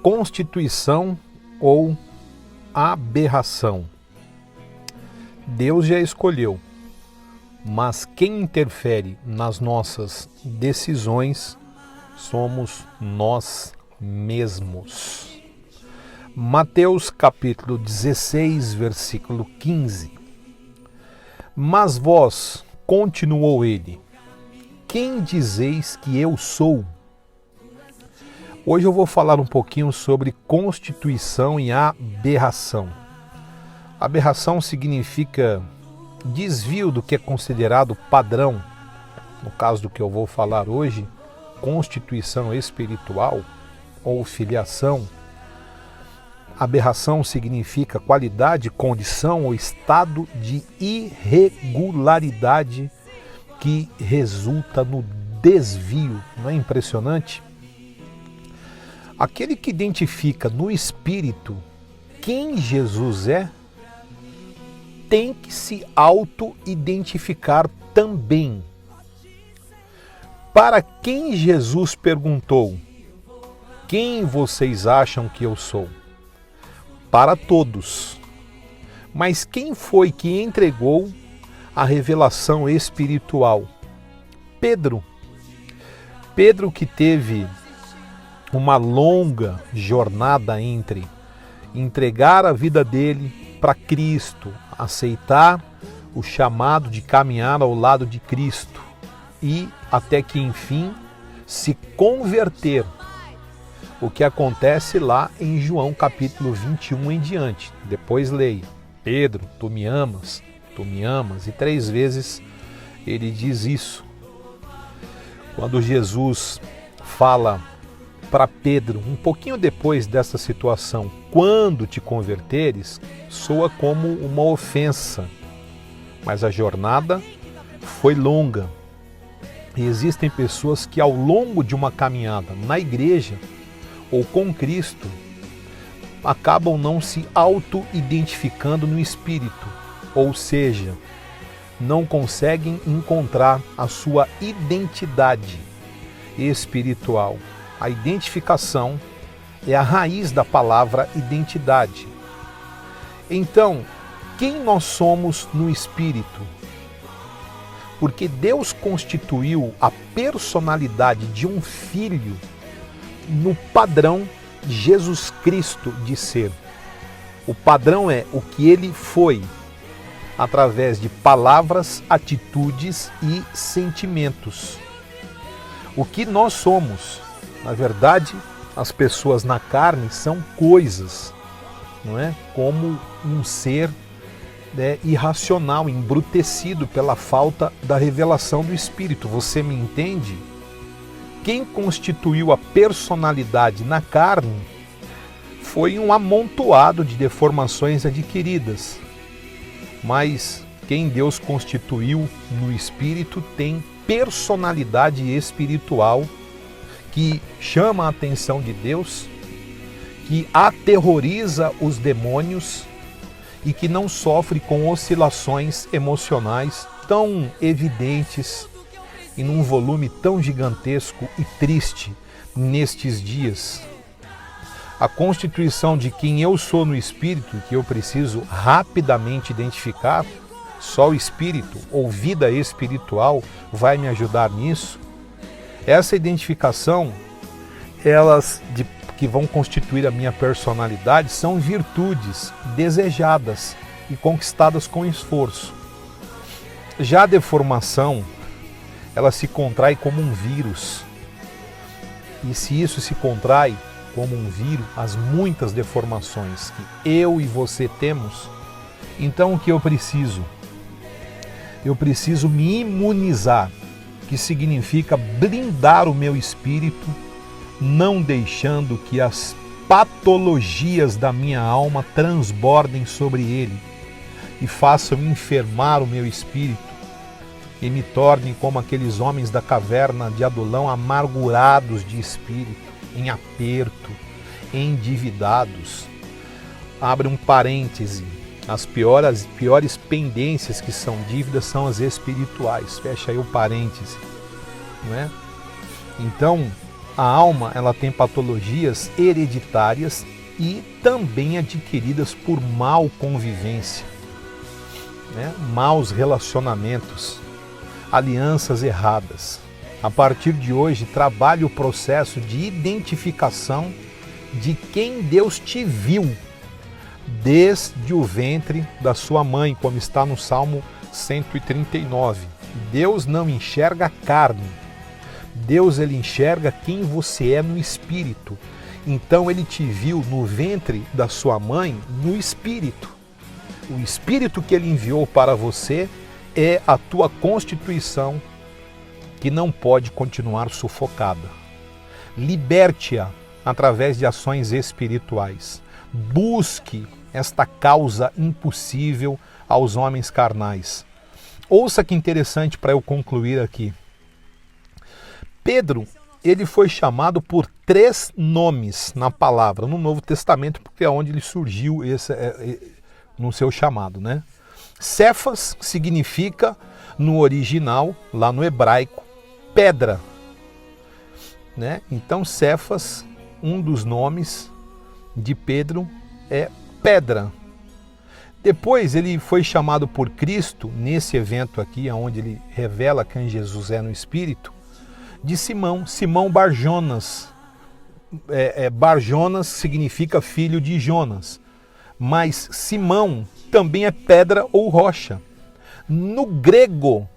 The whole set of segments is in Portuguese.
Constituição ou aberração. Deus já escolheu, mas quem interfere nas nossas decisões somos nós mesmos. Mateus capítulo 16, versículo 15. Mas vós, continuou ele, quem dizeis que eu sou? Hoje eu vou falar um pouquinho sobre constituição e aberração. Aberração significa desvio do que é considerado padrão. No caso do que eu vou falar hoje, constituição espiritual ou filiação. Aberração significa qualidade, condição ou estado de irregularidade que resulta no desvio. Não é impressionante? Aquele que identifica no espírito quem Jesus é, tem que se auto-identificar também. Para quem Jesus perguntou, quem vocês acham que eu sou? Para todos. Mas quem foi que entregou a revelação espiritual? Pedro. Pedro, que teve uma longa jornada entre entregar a vida dele para Cristo, aceitar o chamado de caminhar ao lado de Cristo e até que enfim se converter. O que acontece lá em João capítulo 21 em diante. Depois leia: Pedro, tu me amas, e 3 vezes ele diz isso. Quando Jesus fala para Pedro, um pouquinho depois dessa situação, quando te converteres, soa como uma ofensa, mas a jornada foi longa. E existem pessoas que ao longo de uma caminhada na igreja ou com Cristo, acabam não se auto-identificando no espírito, ou seja, não conseguem encontrar a sua identidade espiritual. A identificação é a raiz da palavra identidade. Então, quem nós somos no espírito? Porque Deus constituiu a personalidade de um filho no padrão de Jesus Cristo de ser. O padrão é o que ele foi, através de palavras, atitudes e sentimentos. O que nós somos? Na verdade, as pessoas na carne são coisas, não é? Como um ser irracional, embrutecido pela falta da revelação do Espírito. Você me entende? Quem constituiu a personalidade na carne foi um amontoado de deformações adquiridas. Mas quem Deus constituiu no Espírito tem personalidade espiritual que chama a atenção de Deus, que aterroriza os demônios e que não sofre com oscilações emocionais tão evidentes e num volume tão gigantesco e triste nestes dias. A constituição de quem eu sou no Espírito, que eu preciso rapidamente identificar, só o Espírito ou vida espiritual vai me ajudar nisso. Essa identificação, elas que vão constituir a minha personalidade, são virtudes desejadas e conquistadas com esforço. Já a deformação, ela se contrai como um vírus. E se isso se contrai como um vírus, as muitas deformações que eu e você temos, então o que eu preciso? Eu preciso me imunizar, que significa blindar o meu espírito, não deixando que as patologias da minha alma transbordem sobre ele e façam enfermar o meu espírito e me tornem como aqueles homens da caverna de Adulão, amargurados de espírito, em aperto, endividados. Abre um parêntese, as piores pendências que são dívidas são as espirituais. Fecha aí o parêntese, não é? Então, A alma, ela tem patologias hereditárias e também adquiridas por mal convivência, né? Maus relacionamentos, alianças erradas. A partir de hoje, trabalhe o processo de identificação de quem Deus te viu desde o ventre da sua mãe, como está no Salmo 139. Deus não enxerga a carne. Deus, ele enxerga quem você é no espírito. Então ele te viu no ventre da sua mãe no espírito. O espírito que ele enviou para você é a tua constituição, que não pode continuar sufocada. Liberte-a através de ações espirituais. Busque esta causa impossível aos homens carnais. Ouça que interessante para eu concluir aqui. Pedro, ele foi chamado por 3 nomes na palavra, no Novo Testamento, porque é onde ele surgiu no seu chamado, né? Cefas significa, no original, lá no hebraico, pedra, né? Então Cefas, um dos nomes de Pedro é pedra. Depois ele foi chamado por Cristo, nesse evento aqui, onde ele revela quem Jesus é no Espírito, de Simão Barjonas. Barjonas significa filho de Jonas, mas Simão também é pedra ou rocha. No grego,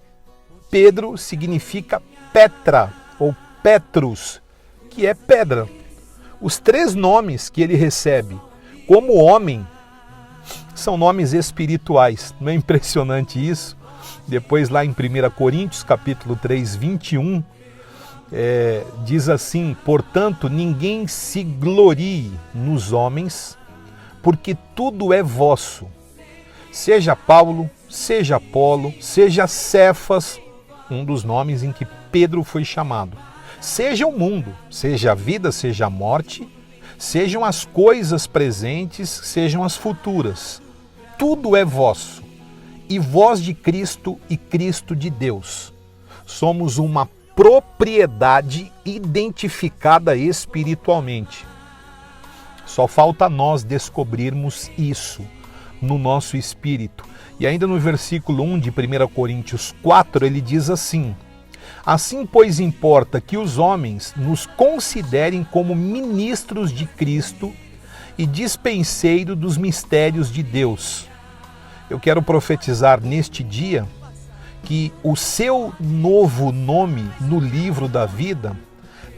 Pedro significa Petra ou Petrus, que é pedra. Os 3 nomes que ele recebe como homem são nomes espirituais. Não é impressionante isso? Depois lá em 1 Coríntios, capítulo 3, 21, diz assim: portanto, ninguém se glorie nos homens, porque tudo é vosso. Seja Paulo, seja Apolo, seja Cefas, um dos nomes em que Pedro foi chamado. Seja o mundo, seja a vida, seja a morte, sejam as coisas presentes, sejam as futuras. Tudo é vosso, e vós de Cristo e Cristo de Deus. Somos uma propriedade identificada espiritualmente. Só falta nós descobrirmos isso no nosso espírito. E ainda no versículo 1 de 1 Coríntios 4, ele diz assim: assim, pois, importa que os homens nos considerem como ministros de Cristo e dispenseiros dos mistérios de Deus. Eu quero profetizar neste dia que o seu novo nome no livro da vida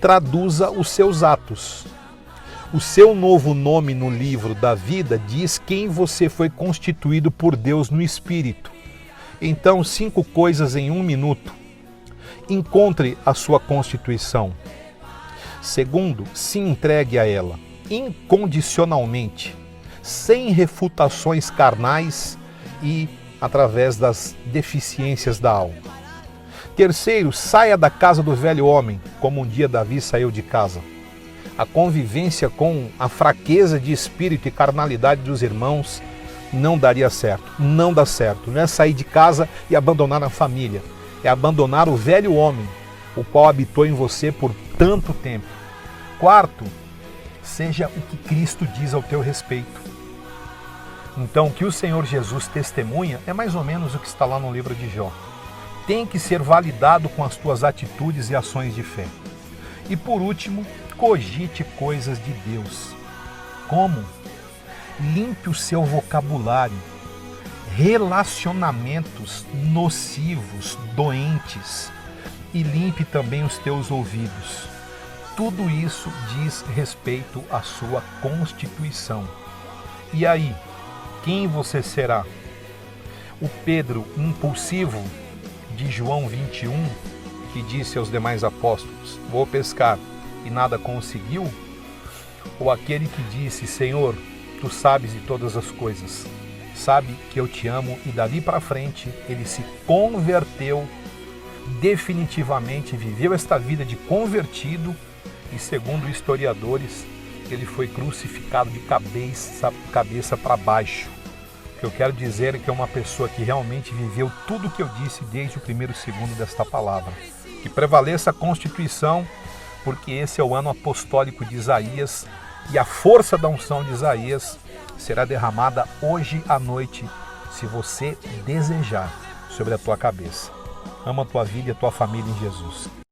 traduza os seus atos. O seu novo nome no livro da vida diz quem você foi constituído por Deus no Espírito. Então, 5 coisas em 1 minuto. Encontre a sua constituição. Segundo, se entregue a ela incondicionalmente, sem refutações carnais e através das deficiências da alma. Terceiro, saia da casa do velho homem, como um dia Davi saiu de casa. A convivência com a fraqueza de espírito e carnalidade dos irmãos não daria certo, não dá certo. Não é sair de casa e abandonar a família, é abandonar o velho homem, o qual habitou em você por tanto tempo. Quarto, seja o que Cristo diz ao teu respeito. Então, o que o Senhor Jesus testemunha é mais ou menos o que está lá no livro de Jó. Tem que ser validado com as tuas atitudes e ações de fé. E por último, cogite coisas de Deus. Como? Limpe o seu vocabulário. Relacionamentos nocivos, doentes. E limpe também os teus ouvidos. Tudo isso diz respeito à sua constituição. E aí, quem você será? O Pedro impulsivo de João 21, que disse aos demais apóstolos: vou pescar, e nada conseguiu? Ou aquele que disse: Senhor, tu sabes de todas as coisas, sabe que eu te amo, e dali para frente ele se converteu definitivamente, viveu esta vida de convertido, e segundo historiadores, ele foi crucificado de cabeça para baixo. O que eu quero dizer é que é uma pessoa que realmente viveu tudo o que eu disse desde o primeiro segundo desta palavra. Que prevaleça a Constituição porque esse é o ano apostólico de Isaías e a força da unção de Isaías será derramada hoje à noite, se você desejar, sobre a tua cabeça. Ama a tua vida e a tua família em Jesus.